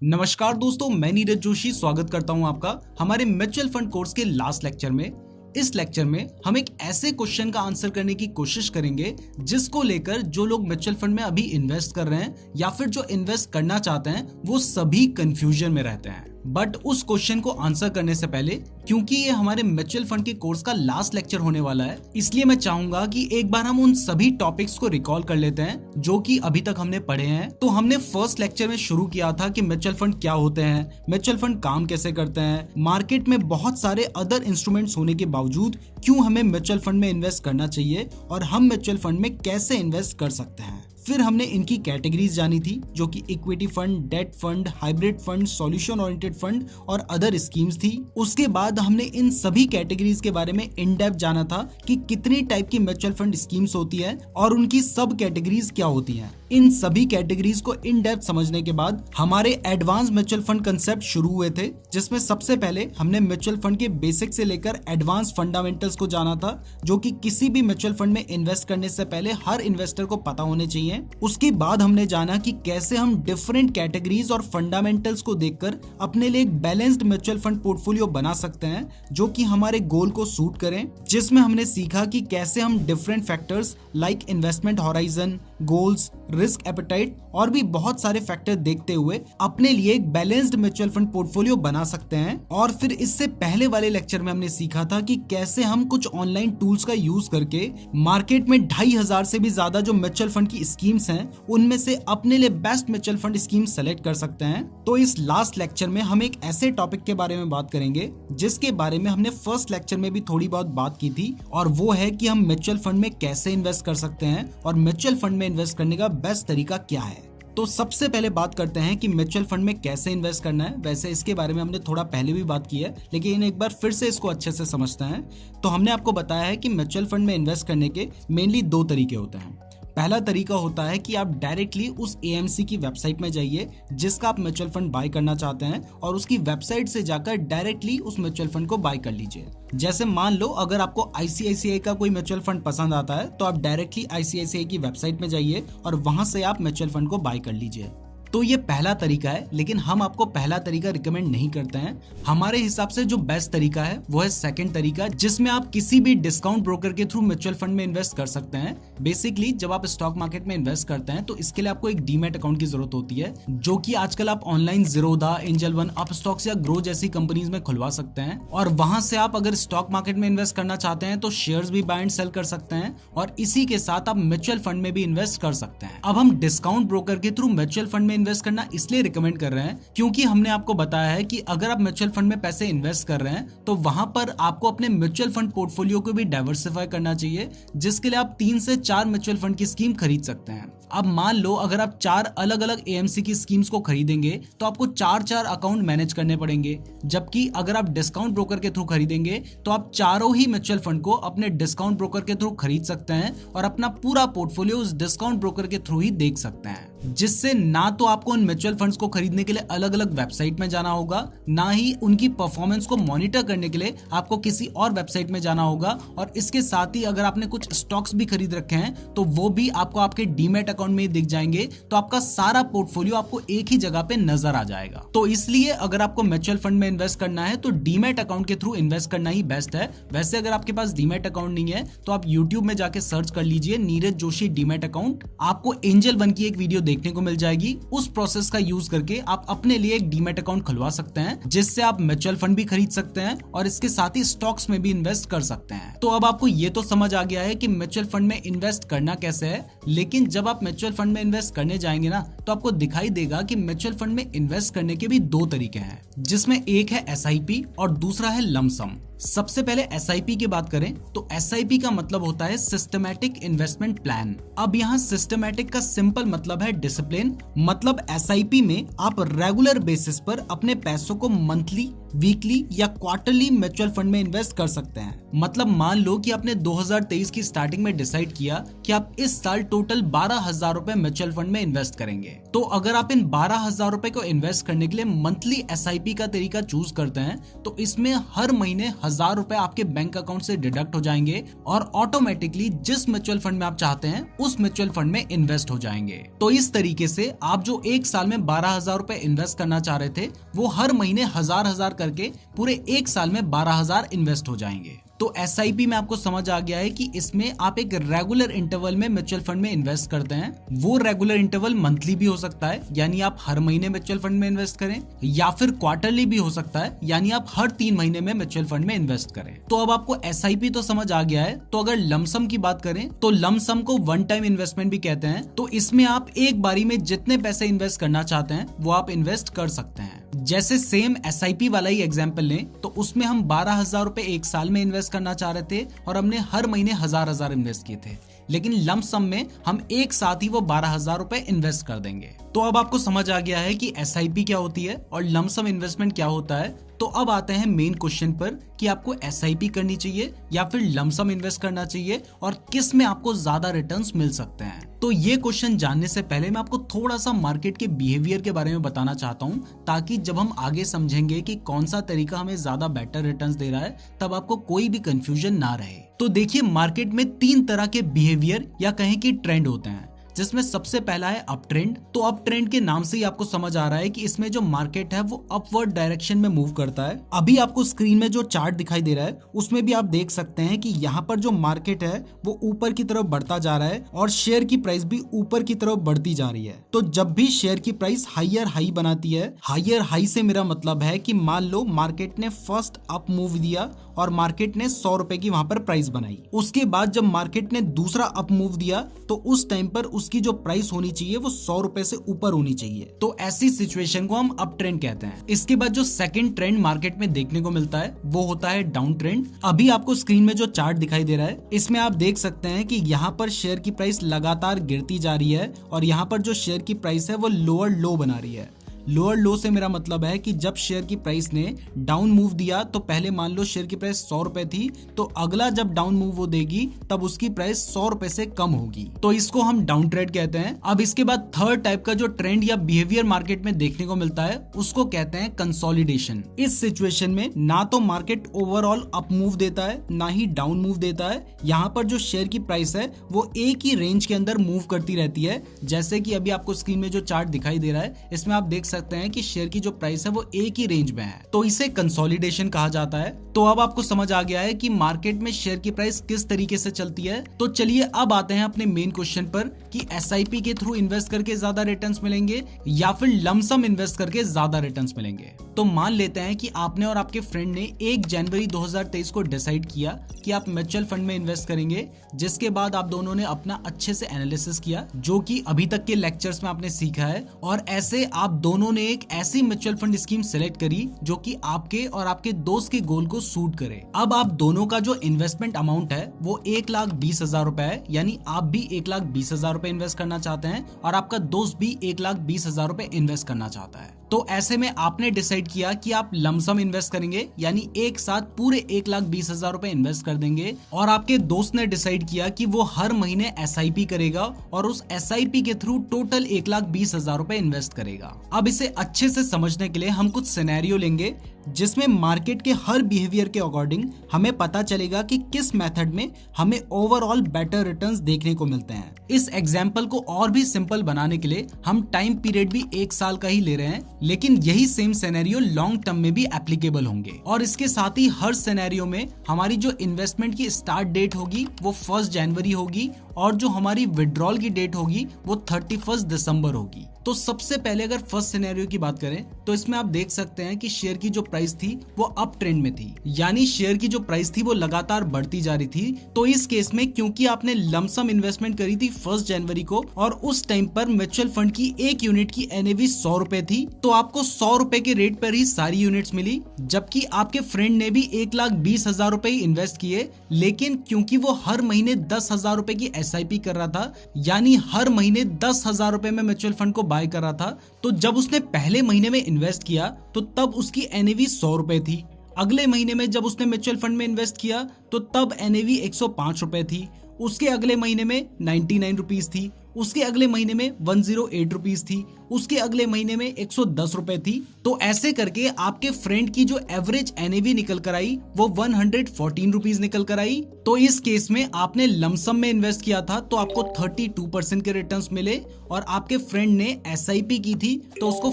नमस्कार दोस्तों, मैं नीरज जोशी स्वागत करता हूं आपका हमारे म्यूचुअल फंड कोर्स के लास्ट लेक्चर में। इस लेक्चर में हम एक ऐसे क्वेश्चन का आंसर करने की कोशिश करेंगे जिसको लेकर जो लोग म्यूचुअल फंड में अभी इन्वेस्ट कर रहे हैं या फिर जो इन्वेस्ट करना चाहते हैं वो सभी कंफ्यूजन में रहते हैं। बट उस क्वेश्चन को आंसर करने से पहले, क्योंकि ये हमारे म्यूचुअल फंड के कोर्स का लास्ट लेक्चर होने वाला है, इसलिए मैं चाहूंगा कि एक बार हम उन सभी टॉपिक्स को रिकॉल कर लेते हैं जो कि अभी तक हमने पढ़े हैं। तो हमने फर्स्ट लेक्चर में शुरू किया था कि म्यूचुअल फंड क्या होते हैं, म्यूचुअल फंड काम कैसे करते हैं, मार्केट में बहुत सारे अदर इंस्ट्रूमेंट्स होने के बावजूद क्यों हमें म्यूचुअल फंड में इन्वेस्ट करना चाहिए और हम म्यूचुअल फंड में कैसे इन्वेस्ट कर सकते हैं। फिर हमने इनकी कैटेगरीज जानी थी जो कि equity fund, debt fund, hybrid fund, solution oriented fund और अदर स्कीम्स थी। उसके बाद हमने इन सभी कैटेगरीज के बारे में इन डेप्थ जाना था कि कितनी टाइप की म्यूचुअल फंड स्कीम्स होती है और उनकी सब कैटेगरीज क्या होती हैं। इन सभी कैटेगरीज को इन डेप्थ समझने के बाद हमारे एडवांस म्यूचुअल फंड कंसेप्ट शुरू हुए थे, जिसमें सबसे पहले हमने म्यूचुअल फंड के बेसिक से लेकर एडवांस फंडामेंटल्स को जाना था, जो कि किसी भी म्यूचुअल फंड में इन्वेस्ट करने से पहले हर इन्वेस्टर को पता होने चाहिए। उसके बाद हमने जाना कि कैसे हम डिफरेंट कैटेगरीज और फंडामेंटल्स को देखकर अपने लिए एक बैलेंस्ड म्यूचुअल फंड पोर्टफोलियो बना सकते हैं जो कि हमारे गोल को सूट करें, जिसमें हमने सीखा कि कैसे हम different factors like investment horizon, goals, risk appetite और भी बहुत सारे फैक्टर देखते हुए अपने लिए एक बैलेंस्ड म्यूचुअल फंड पोर्टफोलियो बना सकते हैं। और फिर इससे पहले वाले लेक्चर में हमने सीखा था कि कैसे हम कुछ ऑनलाइन टूल्स का यूज करके मार्केट में 2500 से भी ज्यादा जो म्यूचुअल फंड की स्कीम्स हैं उनमें से अपने लिए best mutual fund scheme select कर सकते हैं। तो इस लास्ट लेक्चर में हम एक ऐसे टॉपिक के बारे में बात करेंगे जिसके बारे में हमने फर्स्ट लेक्चर में भी थोड़ी बहुत बात की थी, और वो है कि हम म्यूचुअल फंड में कैसे इन्वेस्ट कर सकते हैं और म्यूचुअल फंड में इन्वेस्ट करने का बेस्ट तरीका क्या है। तो सबसे पहले बात करते हैं कि म्यूचुअल फंड में कैसे इन्वेस्ट करना है। वैसे इसके बारे में हमने थोड़ा पहले भी बात की है, लेकिन एक बार फिर से इसको अच्छे से समझते हैं। तो हमने आपको बताया है कि म्यूचुअल फंड में इन्वेस्ट करने के मेनली 2 तरीके होते हैं। पहला तरीका होता है कि आप डायरेक्टली उस एएमसी की वेबसाइट में जाइए जिसका आप म्यूचुअल फंड बाय करना चाहते हैं, और उसकी वेबसाइट से जाकर डायरेक्टली उस म्यूचुअल फंड को बाय कर लीजिए। जैसे मान लो अगर आपको आईसीआईसीआई का कोई म्यूचुअल फंड पसंद आता है तो आप डायरेक्टली आईसीआईसीआई की वेबसाइट में जाइए और वहां से आप म्यूचुअल फंड को बाय कर लीजिए। तो ये पहला तरीका है, लेकिन हम आपको पहला तरीका रिकमेंड नहीं करते हैं। हमारे हिसाब से जो बेस्ट तरीका है वो है सेकंड तरीका, जिसमें आप किसी भी डिस्काउंट ब्रोकर के थ्रू म्यूचुअल फंड में इन्वेस्ट कर सकते हैं। बेसिकली जब आप स्टॉक मार्केट में इन्वेस्ट करते हैं तो इसके लिए आपको एक डीमैट अकाउंट की जरूरत होती है, जो कि आजकल आप online Zerodha, angel one, Upstox या ग्रो जैसी कंपनीज में खुलवा सकते हैं। और वहां से आप अगर स्टॉक मार्केट में इन्वेस्ट करना चाहते हैं तो शेयर्स भी बाय एंड सेल कर सकते हैं, और इसी के साथ आप म्यूचुअल फंड में भी इन्वेस्ट कर सकते हैं। अब हम डिस्काउंट ब्रोकर के थ्रू म्यूचुअल फंड में इन्वेस्ट करना इसलिए रिकमेंड कर रहे हैं क्योंकि हमने आपको बताया है कि अगर आप म्यूचुअल फंड में पैसे इन्वेस्ट कर रहे हैं तो वहां पर आपको अपने म्यूचुअल फंड पोर्टफोलियो को भी डाइवर्सिफाई करना चाहिए, जिसके लिए आप 3 से 4 म्यूचुअल फंड की स्कीम खरीद सकते हैं। अब मान लो अगर आप 4 अलग अलग एएमसी की स्कीम्स को खरीदेंगे तो आपको 4 अकाउंट मैनेज करने पड़ेंगे, जबकि अगर आप डिस्काउंट ब्रोकर के थ्रू खरीदेंगे तो आप चारों ही म्यूचुअल फंड को अपने डिस्काउंट ब्रोकर के थ्रू खरीद सकते हैं और अपना पूरा पोर्टफोलियो उस डिस्काउंट ब्रोकर के थ्रू ही देख सकते हैं, जिससे ना तो आपको उन म्यूचुअल फंड्स को खरीदने के लिए अलग अलग वेबसाइट में जाना होगा, ना ही उनकी परफॉर्मेंस को मॉनिटर करने के लिए आपको किसी और वेबसाइट में जाना होगा। और इसके साथ ही अगर आपने कुछ स्टॉक्स भी खरीद रखे हैं तो वो भी आपको आपके डीमैट अकाउंट में दिख जाएंगे, तो आपका सारा पोर्टफोलियो आपको एक ही जगह पे नजर आ जाएगा। तो इसलिए अगर आपको म्यूचुअल फंड में इन्वेस्ट करना है तो डीमैट अकाउंट के थ्रू इन्वेस्ट करना ही बेस्ट है। वैसे अगर आपके पास डीमैट अकाउंट नहीं है तो आप यूट्यूब में जाके सर्च कर लीजिए नीरज जोशी डीमैट अकाउंट, आपको एंजल वन की एक वीडियो देखने को मिल जाएगी। उस प्रोसेस का यूज करके आप अपने लिए एक डीमैट अकाउंट खुलवा सकते हैं, जिससे आप म्यूचुअल फंड भी खरीद सकते हैं और इसके साथ ही स्टॉक्स में भी इन्वेस्ट कर सकते हैं। तो अब आपको ये तो समझ आ गया है कि म्यूचुअल फंड में इन्वेस्ट करना कैसे है, लेकिन जब आप म्यूचुअल फंड में इन्वेस्ट करने जाएंगे ना तो आपको दिखाई देगा कि म्यूचुअल फंड में इन्वेस्ट करने के भी 2 तरीके हैं, जिसमें एक है एसआईपी और दूसरा है लमसम। सबसे पहले एसआईपी की बात करें तो एसआईपी का मतलब होता है सिस्टमैटिक इन्वेस्टमेंट प्लान। अब यहाँ सिस्टमैटिक का सिंपल मतलब है डिसिप्लिन। मतलब एसआईपी में आप रेगुलर बेसिस पर अपने पैसों को मंथली वीकली या क्वार्टरली म्यूचुअल फंड में इन्वेस्ट कर सकते हैं। मतलब मान लो कि आपने 2023 की स्टार्टिंग में डिसाइड किया कि आप इस साल टोटल 12,000 रुपए म्यूचुअल फंड में इन्वेस्ट करेंगे। तो अगर आप इन 12,000 रुपए को इन्वेस्ट करने के लिए मंथली SIP का तरीका चूज करते हैं तो इसमें हर महीने 1,000 रुपए आपके बैंक अकाउंट से डिडक्ट हो जाएंगे और ऑटोमेटिकली जिस म्यूचुअल फंड में आप चाहते हैं उस म्यूचुअल फंड में इन्वेस्ट हो जाएंगे। तो इस तरीके से आप जो एक साल में 12,000 रुपए इन्वेस्ट करना चाह रहे थे वो हर महीने 1,000 करके पूरे एक साल में 12,000 इन्वेस्ट हो जाएंगे। तो SIP में आपको समझ आ गया है कि इसमें आप एक रेगुलर इंटरवल में म्यूचुअल फंड में इन्वेस्ट करते हैं। वो रेगुलर इंटरवल मंथली भी हो सकता है, यानी आप हर महीने म्यूचुअल फंड में इन्वेस्ट करें, या फिर क्वार्टरली भी हो सकता है, यानी आप हर 3 महीने में म्यूचुअल फंड में इन्वेस्ट करें। तो अब आपको SIP तो समझ आ गया है। तो अगर लमसम की बात करें तो लमसम को वन टाइम इन्वेस्टमेंट भी कहते हैं। तो इसमें आप एक बारी में जितने पैसे इन्वेस्ट करना चाहते हैं वो आप इन्वेस्ट कर सकते हैं। जैसे सेम SIP वाला ही एग्जांपल लें तो उसमें हम 12,000 रुपए एक साल में इन्वेस्ट करना चाह रहे थे और हमने हर महीने 1,000 इन्वेस्ट किए थे, लेकिन लंप सम में हम एक साथ ही वो 12,000 रुपए इन्वेस्ट कर देंगे। तो अब आपको समझ आ गया है कि SIP क्या होती है और लंप सम इन्वेस्टमेंट क्या होता है। तो अब आते हैं मेन क्वेश्चन पर कि आपको SIP करनी चाहिए या फिर लंप सम इन्वेस्ट करना चाहिए और किस में आपको ज्यादा रिटर्न्स मिल सकते हैं। तो ये क्वेश्चन जानने से पहले मैं आपको थोड़ा सा मार्केट के बिहेवियर के बारे में बताना चाहता हूँ, ताकि जब हम आगे समझेंगे कि कौन सा तरीका हमें ज्यादा बेटर रिटर्न्स दे रहा है तब आपको कोई भी कंफ्यूजन ना रहे। तो देखिए, मार्केट में 3 तरह के बिहेवियर या कहें कि ट्रेंड होते हैं, जिसमें सबसे पहला है अप ट्रेंड। तो अप ट्रेंड के नाम से ही आपको समझ आ रहा है कि इसमें जो मार्केट है वो अपवर्ड डायरेक्शन में मूव करता है। अभी आपको स्क्रीन में जो चार्ट दिखाई दे रहा है उसमें भी आप देख सकते हैं कि यहाँ पर जो मार्केट है वो ऊपर की तरफ बढ़ता जा रहा है और शेयर की प्राइस भी ऊपर की तरफ बढ़ती जा रही है। तो जब भी शेयर की प्राइस हायर हाई बनाती है, हायर हाई से मेरा मतलब है कि मान लो मार्केट ने फर्स्ट अप मूव दिया और मार्केट ने 100 रुपए की वहां पर प्राइस बनाई। उसके बाद जब मार्केट ने दूसरा अप मूव दिया तो उस टाइम पर उसकी जो प्राइस होनी चाहिए वो 100 रुपए से ऊपर होनी चाहिए। तो ऐसी सिचुएशन को हम अप ट्रेंड कहते हैं। इसके बाद जो सेकंड ट्रेंड मार्केट में देखने को मिलता है वो होता है डाउन ट्रेंड। अभी आपको स्क्रीन में जो चार्ट दिखाई दे रहा है इसमें आप देख सकते हैं कि यहाँ पर शेयर की प्राइस लगातार गिरती जा रही है और यहाँ पर जो शेयर की प्राइस है वो लोअर लो बना रही है। लोअर लो से मेरा मतलब है कि जब शेयर की प्राइस ने डाउन मूव दिया तो पहले मान लो शेयर की प्राइस 100 रुपए थी, तो अगला जब डाउन मूव वो देगी तब उसकी प्राइस 100 रुपए से कम होगी। तो इसको हम डाउन ट्रेंड कहते हैं। अब इसके बाद थर्ड टाइप का जो ट्रेंड या बिहेवियर मार्केट में देखने को मिलता है उसको कहते हैं कंसोलिडेशन। इस सिचुएशन में ना तो मार्केट ओवरऑल अप मूव देता है ना ही डाउन मूव देता है। यहाँ पर जो शेयर की प्राइस है वो एक ही रेंज के अंदर मूव करती रहती है। जैसे कि अभी आपको स्क्रीन में जो चार्ट दिखाई दे रहा है इसमें आप देख सकते हैं कि शेयर की जो प्राइस है वो एक ही रेंज में है, तो इसे कंसोलिडेशन कहा जाता है। तो अब आपको समझ आ गया है कि मार्केट में शेयर की प्राइस किस तरीके से चलती है। तो चलिए अब आते हैं अपने मेन क्वेश्चन पर कि SIP के थ्रू इन्वेस्ट करके ज्यादा रिटर्न्स मिलेंगे या फिर लमसम इन्वेस्ट करके ज्यादा रिटर्न्स मिलेंगे। तो मान लेते हैं कि आपने और आपके फ्रेंड ने 1 जनवरी 2023 को डिसाइड किया कि आप म्यूचुअल फंड में इन्वेस्ट करेंगे, जिसके बाद आप दोनों ने अपना अच्छे से एनालिसिस किया जो कि अभी तक के लेक्चर्स में आपने सीखा है, और ऐसे आप दोनों ने एक ऐसी म्यूचुअल फंड स्कीम सिलेक्ट करी जो कि आपके और आपके दोस्त के गोल को सूट करे। अब आप दोनों का जो इन्वेस्टमेंट अमाउंट है वो 1,20,000 रुपए है, यानी आप भी 1,20,000 रुपए इन्वेस्ट करना चाहते हैं और आपका दोस्त भी 1,20,000 रुपए इन्वेस्ट करना चाहता है। तो ऐसे में आपने डिसाइड किया कि आप लमसम इन्वेस्ट करेंगे, यानी एक साथ पूरे 1,20,000 रुपए इन्वेस्ट कर देंगे, और आपके दोस्त ने डिसाइड किया कि वो हर महीने SIP करेगा और उस SIP के थ्रू टोटल 1,20,000 रुपए इन्वेस्ट करेगा। अब इसे अच्छे से समझने के लिए हम कुछ सिनेरियो लेंगे जिसमें मार्केट के हर बिहेवियर के अकॉर्डिंग हमें पता चलेगा कि किस मेथड में हमें ओवरऑल बेटर रिटर्न्स देखने को मिलते हैं। इस एग्जाम्पल को और भी सिंपल बनाने के लिए हम टाइम पीरियड भी 1 साल का ही ले रहे हैं, लेकिन यही सेम सिनेरियो लॉन्ग टर्म में भी एप्लीकेबल होंगे। और इसके साथ ही हर सिनेरियो में हमारी जो इन्वेस्टमेंट की स्टार्ट डेट होगी वो 1 जनवरी होगी और जो हमारी विड्रॉल की डेट होगी वो 31 दिसंबर होगी। तो सबसे पहले अगर फर्स्ट सिनेरियो की बात करें तो इसमें आप देख सकते हैं कि शेयर की जो प्राइस थी वो अप ट्रेंड में थी, यानी शेयर की जो प्राइस थी वो लगातार बढ़ती जा रही थी। तो इस केस में क्योंकि आपने लमसम इन्वेस्टमेंट करी थी 1 जनवरी को और उस टाइम पर म्यूचुअल फंड की एक यूनिट की NAV 100 रुपए थी, तो आपको 100 रुपए के रेट पर ही सारी यूनिट्स मिली, जबकि आपके फ्रेंड ने भी 1,20,000 रुपए ही इन्वेस्ट किए, लेकिन क्योंकि वो हर महीने 10,000 रुपए की SIP कर रहा था, यानी हर महीने 10,000 रुपए में म्यूचुअल फंड को बाय कर रहा था, तो जब उसने पहले महीने में इन्वेस्ट किया तो तब उसकी एनएवी 100 रुपए थी। अगले महीने में जब उसने म्यूचुअल फंड में इन्वेस्ट किया तो तब एनएवी 105 रुपए थी। उसके अगले महीने में 99 रुपीज थी। उसके अगले महीने में 108 रुपीज थी। उसके अगले महीने में 110 रुपए थी। तो ऐसे करके आपके फ्रेंड की जो एवरेज एनएवी निकल कर आई वो 114 रुपीज निकल कर आई। तो इस केस में आपने लमसम में इन्वेस्ट किया था तो आपको 32% के रिटर्न्स मिले, और आपके फ्रेंड ने एसआईपी की थी तो उसको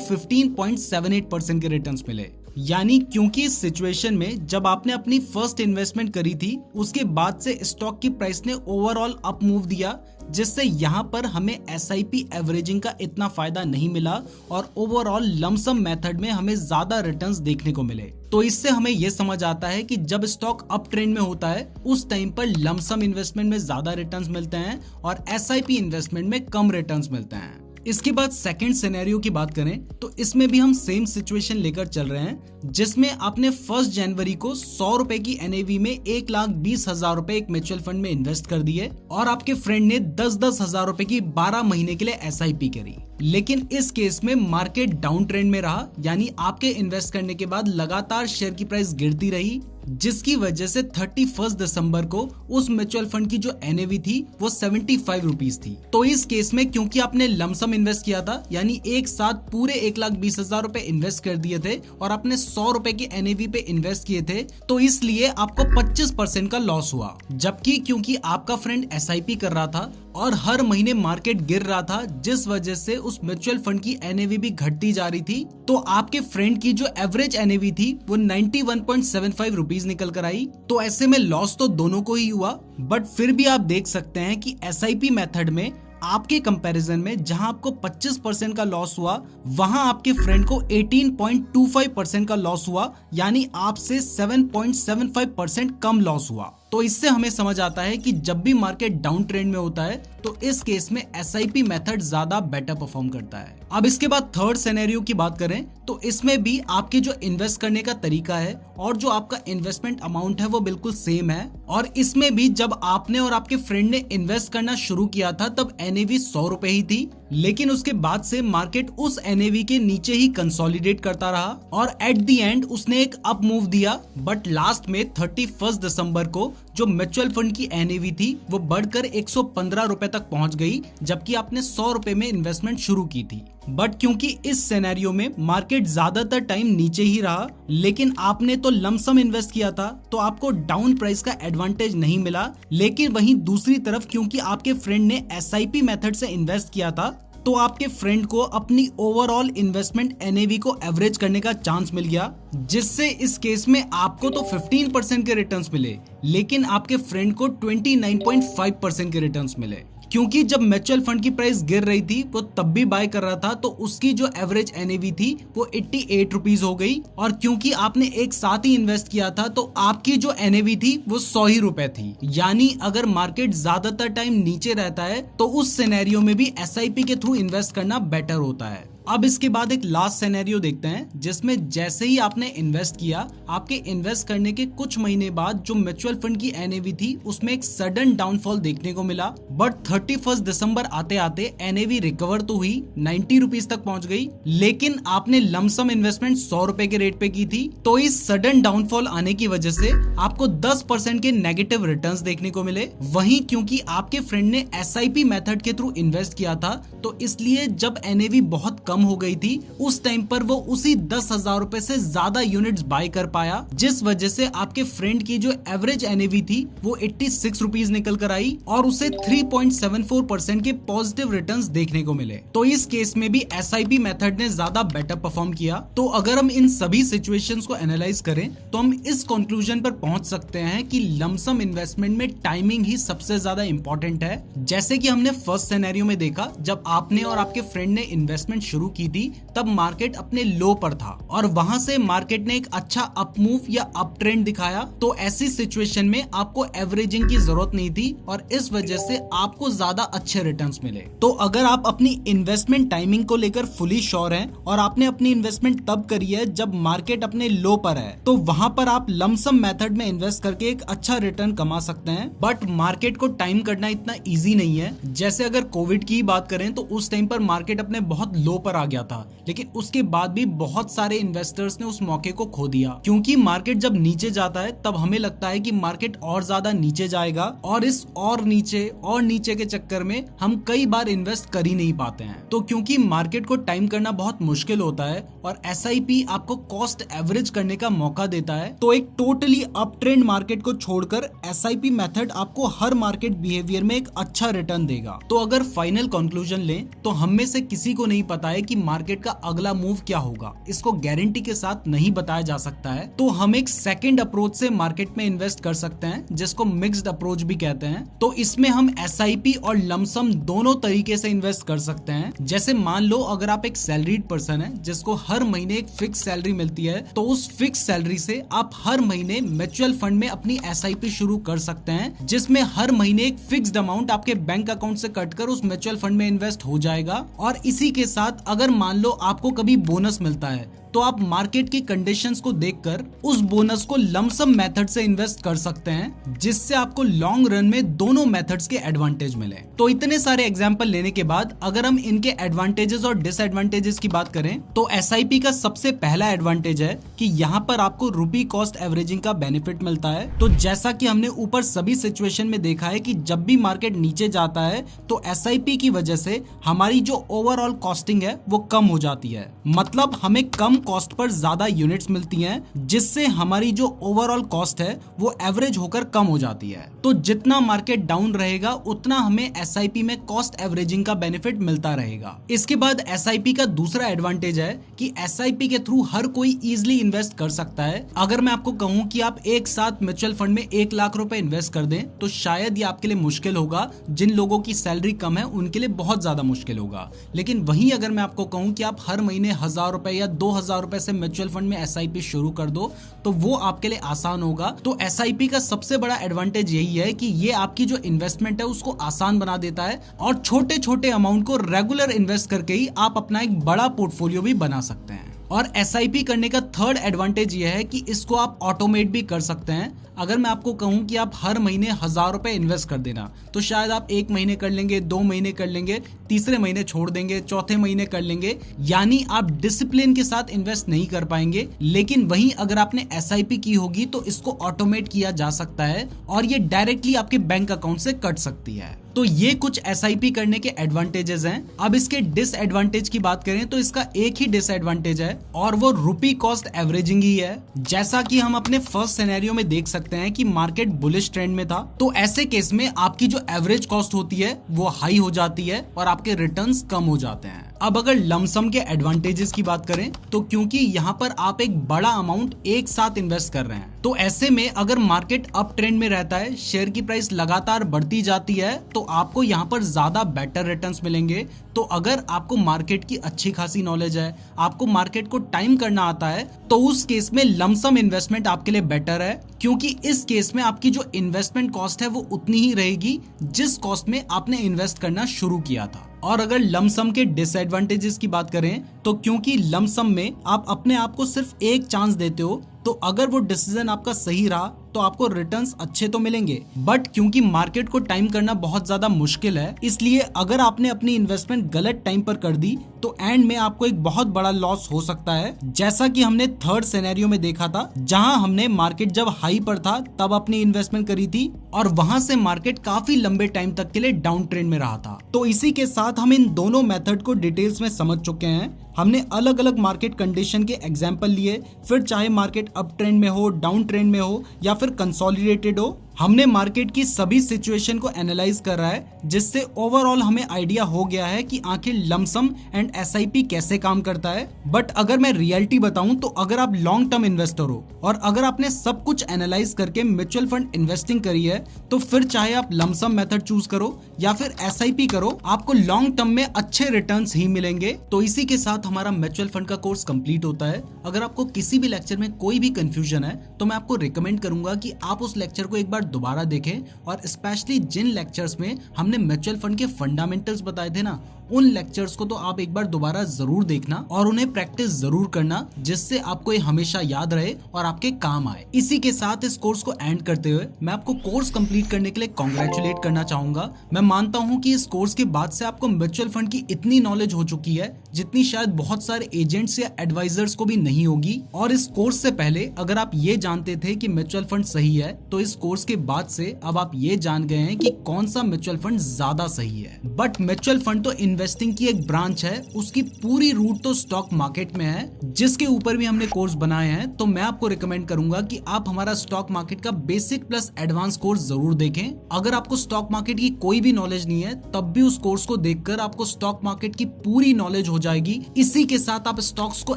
15.78% के रिटर्न्स मिले। यानी क्योंकि इस सिचुएशन में जब आपने अपनी फर्स्ट इन्वेस्टमेंट करी थी उसके बाद से स्टॉक की प्राइस ने ओवरऑल अप मूव दिया, जिससे यहाँ पर हमें एसआईपी एवरेजिंग का इतना फायदा नहीं मिला और ओवरऑल लमसम मेथड में हमें ज्यादा रिटर्न्स देखने को मिले। तो इससे हमें यह समझ आता है कि जब स्टॉक अप ट्रेंड में होता है उस टाइम पर लमसम इन्वेस्टमेंट में ज्यादा रिटर्न्स मिलते हैं और एसआईपी इन्वेस्टमेंट में कम रिटर्न्स मिलते हैं। इसके बाद सेकंड सिनेरियो की बात करें तो इसमें भी हम सेम सिचुएशन लेकर चल रहे हैं, जिसमें आपने 1 जनवरी को 100 रुपए की एनएवी में 1,20,000 रुपए एक म्यूचुअल फंड में इन्वेस्ट कर दिए और आपके फ्रेंड ने 10-10 हजार रुपए की 12 महीने के लिए एसआईपी करी। लेकिन इस केस में मार्केट डाउन ट्रेंड में रहा, यानी आपके इन्वेस्ट करने के बाद लगातार शेयर की प्राइस गिरती रही, जिसकी वजह से 31 दिसंबर को उस म्यूचुअल फंड की जो एनएवी थी वो 75 रुपीज थी। तो इस केस में क्योंकि आपने लमसम इन्वेस्ट किया था, यानी एक साथ पूरे 1,20,000 रुपए इन्वेस्ट कर दिए थे और आपने 100 रुपए की एनएवी पे इन्वेस्ट किए थे, तो इसलिए आपको 25% का लॉस हुआ। जबकि क्योंकि आपका फ्रेंड एसआईपी कर रहा था और हर महीने मार्केट गिर रहा था, जिस वजह से उस म्यूचुअल फंड की एनएवी भी घटती जा रही थी, तो आपके फ्रेंड की जो एवरेज एनएवी थी वो 91.75 रुपीज निकल कर आई। तो ऐसे में लॉस तो दोनों को ही हुआ, बट फिर भी आप देख सकते हैं कि एसआईपी मेथड में आपके कंपैरिजन में जहां आपको 25% का लॉस हुआ, वहां आपके फ्रेंड को 18.25% का लॉस हुआ, यानी आपसे 7.75% कम लॉस हुआ। तो इससे हमें समझ आता है कि जब भी मार्केट डाउन ट्रेंड में होता है तो इस केस में एसआईपी मेथड ज्यादा बेटर परफॉर्म करता है। अब इसके बाद थर्ड सिनेरियो की बात करें तो इसमें भी आपके जो इन्वेस्ट करने का तरीका है और जो आपका इन्वेस्टमेंट अमाउंट है वो बिल्कुल सेम है, और इसमें भी जब आपने और आपके फ्रेंड ने इन्वेस्ट करना शुरू किया था तब एनएवी 100 रुपए ही थी, लेकिन उसके बाद से मार्केट उस एनएवी के नीचे ही कंसोलिडेट करता रहा और एट द एंड उसने एक अप मूव दिया। बट लास्ट में 31 दिसंबर को जो म्यूचुअल फंड की एनएवी थी वो बढ़कर 115 रुपए तक पहुंच गई, जबकि आपने 100 रुपए में इन्वेस्टमेंट शुरू की थी। बट क्योंकि इस सिनेरियो में मार्केट ज्यादातर टाइम नीचे ही रहा, लेकिन आपने तो लमसम इन्वेस्ट किया था तो आपको डाउन प्राइस का एडवांटेज नहीं मिला। लेकिन वहीं दूसरी तरफ क्योंकि आपके फ्रेंड ने एसआईपी मेथड से इन्वेस्ट किया था तो आपके फ्रेंड को अपनी ओवरऑल इन्वेस्टमेंट एनएवी को एवरेज करने का चांस मिल गया, जिससे इस केस में आपको तो 15% के रिटर्न्स मिले, लेकिन आपके फ्रेंड को 29.5% के रिटर्न्स मिले। क्योंकि जब म्यूचुअल फंड की प्राइस गिर रही थी वो तब भी बाय कर रहा था, तो उसकी जो एवरेज एनएवी थी वो 88 रुपीज हो गई, और क्योंकि आपने एक साथ ही इन्वेस्ट किया था तो आपकी जो एनएवी थी वो 100 ही रुपए थी। यानी अगर मार्केट ज्यादातर टाइम नीचे रहता है तो उस सिनेरियो में भी एसआईपी के थ्रू इन्वेस्ट करना बेटर होता है। अब इसके बाद एक लास्ट सिनेरियो देखते हैं, जिसमें जैसे ही आपने इन्वेस्ट किया, आपके इन्वेस्ट करने के कुछ महीने बाद जो म्यूचुअल फंड की एनएवी थी उसमें एक सडन डाउनफॉल देखने को मिला। बट 31 दिसंबर आते आते एनएवी रिकवर तो हुई, 90 रुपीज तक पहुंच गई, लेकिन आपने लमसम इन्वेस्टमेंट 100 रुपए के रेट पे की थी। तो इस सडन डाउनफॉल आने की वजह से आपको 10% के नेगेटिव रिटर्न्स देखने को मिले। वहीं क्योंकि आपके फ्रेंड ने एसआईपी मेथड के थ्रू इन्वेस्ट किया था तो इसलिए जब एनएवी बहुत कम हो गई थी उस टाइम पर वो उसी 10,000 रुपए से ज्यादा यूनिट्स बाय कर पाया, जिस वजह से आपके फ्रेंड की जो एवरेज एनएवी थी वो 86 रुपीज निकल कर आई और उसे 3.74% के पॉजिटिव रिटर्न्स देखने को मिले। तो इस केस में भी एसआईपी मेथड ने ज्यादा बेटर परफॉर्म किया। तो अगर हम इन सभी सिचुएशंस को एनालाइज करें तो हम इस कंक्लूजन पर पहुंच सकते हैं कि लमसम इन्वेस्टमेंट में टाइमिंग ही सबसे ज्यादा इंपॉर्टेंट है। जैसे कि हमने फर्स्ट सिनेरियो में देखा, जब आपने और आपके फ्रेंड ने इन्वेस्टमेंट शुरू की थी तब मार्केट अपने लो पर था और वहां से मार्केट ने एक अच्छा अप मूव या अप ट्रेंड दिखाया। तो ऐसी सिचुएशन में आपको एवरेजिंग की जरूरत नहीं थी और इस वजह से आपको ज्यादा अच्छे रिटर्न्स मिले। तो अगर आप अपनी इन्वेस्टमेंट टाइमिंग को लेकर फुली श्योर हैं और आपने अपनी इन्वेस्टमेंट तब करी है जब मार्केट अपने लो पर है, तो वहां पर आप लमसम मेथड में इन्वेस्ट करके एक अच्छा रिटर्न कमा सकते हैं। बट मार्केट को टाइम करना इतना इजी नहीं है। जैसे अगर कोविड की बात करें तो उस टाइम पर मार्केट अपने बहुत लो पर आ गया था, लेकिन उसके बाद भी बहुत सारे इन्वेस्टर्स ने उस मौके को खो दिया, क्योंकि मार्केट जब नीचे जाता है तब हमें लगता है कि मार्केट और ज्यादा नीचे जाएगा और इस और नीचे के चक्कर में हम कई बार इन्वेस्ट कर ही नहीं पाते हैं। तो क्योंकि मार्केट को टाइम करना बहुत मुश्किल होता है और एसआईपी आपको कॉस्ट एवरेज करने का मौका देता है, तो एक टोटली अप ट्रेंड मार्केट को छोड़कर एसआईपी मेथड आपको हर मार्केट बिहेवियर में एक अच्छा रिटर्न देगा। तो अगर फाइनल कंक्लूजन लें तो हम में से किसी को नहीं पता है कि मार्केट का अगला मूव क्या होगा, इसको गारंटी के साथ नहीं बताया जा सकता है। तो हम एक सेकंड अप्रोच से मार्केट में इन्वेस्ट कर सकते हैं जिसको मिक्स्ड अप्रोच भी कहते हैं। तो इसमें हम एसआईपी और लमसम दोनों तरीके से इन्वेस्ट कर सकते हैं। जैसे मान लो अगर आप एक सैलरीड पर्सन है जिसको हर महीने एक फिक्स सैलरी मिलती है, तो उस फिक्स सैलरी से आप हर महीने म्यूचुअल फंड में अपनी एसआईपी शुरू कर सकते हैं, जिसमें हर महीने एक फिक्स्ड अमाउंट आपके बैंक अकाउंट से कटकर उस म्यूचुअल फंड में इन्वेस्ट हो जाएगा। और इसी के साथ अगर मान लो आपको कभी बोनस मिलता है तो आप मार्केट की कंडीशंस को देखकर उस बोनस को लमसम मेथड से इन्वेस्ट कर सकते हैं, जिससे आपको लॉन्ग रन में दोनों मेथड्स के एडवांटेज मिले। तो इतने सारे एग्जांपल लेने के बाद अगर हम इनके एडवांटेजेस और डिसएडवांटेजेस की बात करें तो एसआईपी का सबसे पहला एडवांटेज है कि यहाँ पर आपको रुपी कॉस्ट एवरेजिंग का बेनिफिट मिलता है। तो जैसा कि हमने ऊपर सभी सिचुएशन में देखा है कि जब भी मार्केट नीचे जाता है तो एसआईपी की वजह से हमारी जो ओवरऑल कॉस्टिंग है वो कम हो जाती है, मतलब हमें कम कॉस्ट पर ज्यादा यूनिट्स मिलती हैं, जिससे हमारी जो ओवरऑल कॉस्ट है वो एवरेज होकर कम हो जाती है। तो जितना मार्केट डाउन रहेगा उतना हमें एसआईपी में कॉस्ट एवरेजिंग का बेनिफिट मिलता रहेगा। इसके बाद एसआईपी का दूसरा एडवांटेज है कि एसआईपी के थ्रू हर कोई इजीली इन्वेस्ट कर सकता है। अगर मैं आपको कहूं कि आप एक साथ म्यूचुअल फंड में 1 लाख रुपए इन्वेस्ट कर दें तो शायद ये आपके लिए मुश्किल होगा। जिन लोगों की सैलरी कम है उनके लिए बहुत ज्यादा मुश्किल होगा। लेकिन वहीं अगर मैं आपको कहूं कि आप हर महीने 1000 रुपए या 2000 रुपए से म्यूचुअल फंड में एसआईपी शुरू कर दो तो वो आपके लिए आसान होगा। तो एसआईपी का सबसे बड़ा एडवांटेज यही है कि ये आपकी जो इन्वेस्टमेंट है उसको आसान बना देता है और छोटे छोटे अमाउंट को रेगुलर इन्वेस्ट करके ही आप अपना एक बड़ा पोर्टफोलियो भी बना सकते हैं। और एसआईपी करने का थर्ड एडवांटेज ये है कि इसको आप ऑटोमेट भी कर सकते हैं। अगर मैं आपको कहूं कि आप हर महीने 1000 रुपए इन्वेस्ट कर देना तो शायद आप 1 महीने कर लेंगे, 2 महीने कर लेंगे, तीसरे महीने छोड़ देंगे, चौथे महीने कर लेंगे, यानी आप डिसिप्लिन के साथ इन्वेस्ट नहीं कर पाएंगे। लेकिन वहीं अगर आपने एसआईपी की होगी तो इसको ऑटोमेट किया जा सकता है और ये डायरेक्टली आपके बैंक अकाउंट से कट सकती है। तो ये कुछ एसआईपी करने के एडवांटेजेस हैं। अब इसके डिसएडवांटेज की बात करें तो इसका एक ही डिसएडवांटेज है और वो रुपी कॉस्ट एवरेजिंग ही है। जैसा कि हम अपने फर्स्ट सिनेरियो में देख सकते हैं कि मार्केट बुलिश ट्रेंड में था, तो ऐसे केस में आपकी जो एवरेज कॉस्ट होती है वो हाई हो जाती है और आपके रिटर्न्स कम हो जाते हैं। अब अगर लमसम के एडवांटेजेस की बात करें तो क्योंकि यहाँ पर आप एक बड़ा अमाउंट एक साथ इन्वेस्ट कर रहे हैं, तो ऐसे में अगर मार्केट अप ट्रेंड में रहता है, शेयर की प्राइस लगातार बढ़ती जाती है, तो आपको यहाँ पर ज्यादा बेटर रिटर्न्स मिलेंगे। तो अगर आपको मार्केट की अच्छी खासी नॉलेज है, आपको मार्केट को टाइम करना आता है, तो उस केस में लमसम इन्वेस्टमेंट आपके लिए बेटर है, क्योंकि इस केस में आपकी जो इन्वेस्टमेंट कॉस्ट है वो उतनी ही रहेगी जिस कॉस्ट में आपने इन्वेस्ट करना शुरू किया था। और अगर लमसम के डिसएडवांटेजेस की बात करें तो क्योंकि लमसम में आप अपने आप को सिर्फ एक चांस देते हो, तो अगर वो डिसीजन आपका सही रहा तो आपको रिटर्न्स अच्छे तो मिलेंगे, बट क्योंकि मार्केट को टाइम करना बहुत ज्यादा मुश्किल है, इसलिए अगर आपने अपनी इन्वेस्टमेंट गलत टाइम पर कर दी तो एंड में आपको एक बहुत बड़ा लॉस हो सकता है। जैसा कि हमने थर्ड सिनेरियो में देखा था, जहां हमने मार्केट जब हाई पर था तब अपनी इन्वेस्टमेंट करी थी और वहां से मार्केट काफी लंबे टाइम तक के लिए डाउन ट्रेंड में रहा था। तो इसी के साथ हम इन दोनों मेथड को डिटेल्स में समझ चुके हैं। हमने अलग अलग मार्केट कंडीशन के एग्जाम्पल लिए, फिर चाहे मार्केट अप ट्रेंड में हो, डाउन ट्रेंड में हो या फिर कंसोलिडेटेड हो, हमने मार्केट की सभी सिचुएशन को एनालाइज कर रहा है, जिससे ओवरऑल हमें आइडिया हो गया है कि आखिर लमसम एंड एसआईपी कैसे काम करता है। बट अगर मैं रियलिटी बताऊं तो अगर आप लॉन्ग टर्म इन्वेस्टर हो और अगर आपने सब कुछ एनालाइज करके म्यूचुअल फंड इन्वेस्टिंग करी है, तो फिर चाहे आप लमसम मेथड चूज करो या फिर एसआईपी करो, आपको लॉन्ग टर्म में अच्छे रिटर्न्स ही मिलेंगे। तो इसी के साथ हमारा म्यूचुअल फंड का कोर्स कंप्लीट होता है। अगर आपको किसी भी लेक्चर में कोई भी कंफ्यूजन है तो मैं आपको रिकमेंड करूंगा कि आप उस लेक्चर को एक बार दोबारा देखें, और स्पेशली जिन लेक्चर्स में हमने म्यूचुअल फंड के फंडामेंटल्स बताए थे ना, उन लेक्चर्स को तो आप एक बार दोबारा जरूर देखना और उन्हें प्रैक्टिस जरूर करना, जिससे आपको ये हमेशा याद रहे और आपके काम आए। इसी के साथ इस कोर्स को एंड करते हुए मैं आपको कोर्स कंप्लीट करने के लिए कॉन्ग्रेचुलेट करना चाहूंगा। मैं मानता हूं कि इस कोर्स के बाद से आपको म्यूचुअल फंड की इतनी नॉलेज हो चुकी है जितनी शायद बहुत सारे एजेंट्स या एडवाइजर्स को भी नहीं होगी। और इस कोर्स से पहले अगर आप ये जानते थे कि म्यूचुअल फंड सही है, तो इस कोर्स के बाद से अब आप ये जान गए हैं कि कौन सा म्यूचुअल फंड ज्यादा सही है। बट म्यूचुअल फंड तो इन्वेस्टिंग की एक ब्रांच है, उसकी पूरी रूट तो स्टॉक मार्केट में है, जिसके ऊपर भी हमने कोर्स बनाए हैं। तो मैं आपको रिकमेंड करूंगा कि आप हमारा स्टॉक मार्केट का बेसिक प्लस एडवांस कोर्स जरूर देखें। अगर आपको स्टॉक मार्केट की कोई भी नॉलेज नहीं है, तब भी उस कोर्स को देखकर आपको स्टॉक मार्केट की पूरी नॉलेज हो जाएगी। इसी के साथ आप स्टॉक्स को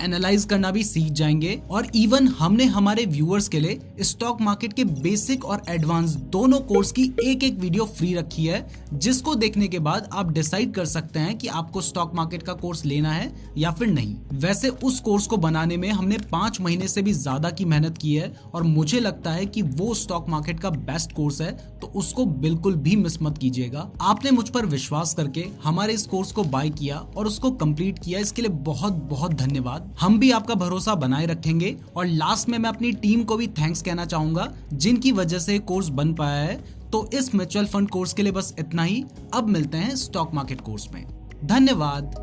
एनालाइज करना भी सीख जाएंगे। और इवन हमने हमारे व्यूअर्स के लिए स्टॉक मार्केट के बेसिक और एडवांस दोनों कोर्स की एक एक वीडियो फ्री रखी है, जिसको देखने के बाद आप डिसाइड कर सकते हैं कि आपको स्टॉक मार्केट का कोर्स लेना है या फिर नहीं। वैसे उस कोर्स को बनाने में हमने 5 महीने से भी ज्यादा की मेहनत की है, और मुझे लगता है कि वो स्टॉक मार्केट का बेस्ट कोर्स है, तो उसको बिल्कुल भी मिस मत कीजिएगा। आपने मुझ पर विश्वास करके हमारे इस कोर्स को बाय किया और उसको कंप्लीट किया, इसके लिए बहुत बहुत धन्यवाद। हम भी आपका भरोसा बनाए रखेंगे। और लास्ट में मैं अपनी टीम को भी थैंक्स कहना चाहूंगा, जिनकी वजह से कोर्स बन पाया है। तो इस म्यूचुअल फंड कोर्स के लिए बस इतना ही। अब मिलते हैं स्टॉक मार्केट कोर्स में। धन्यवाद।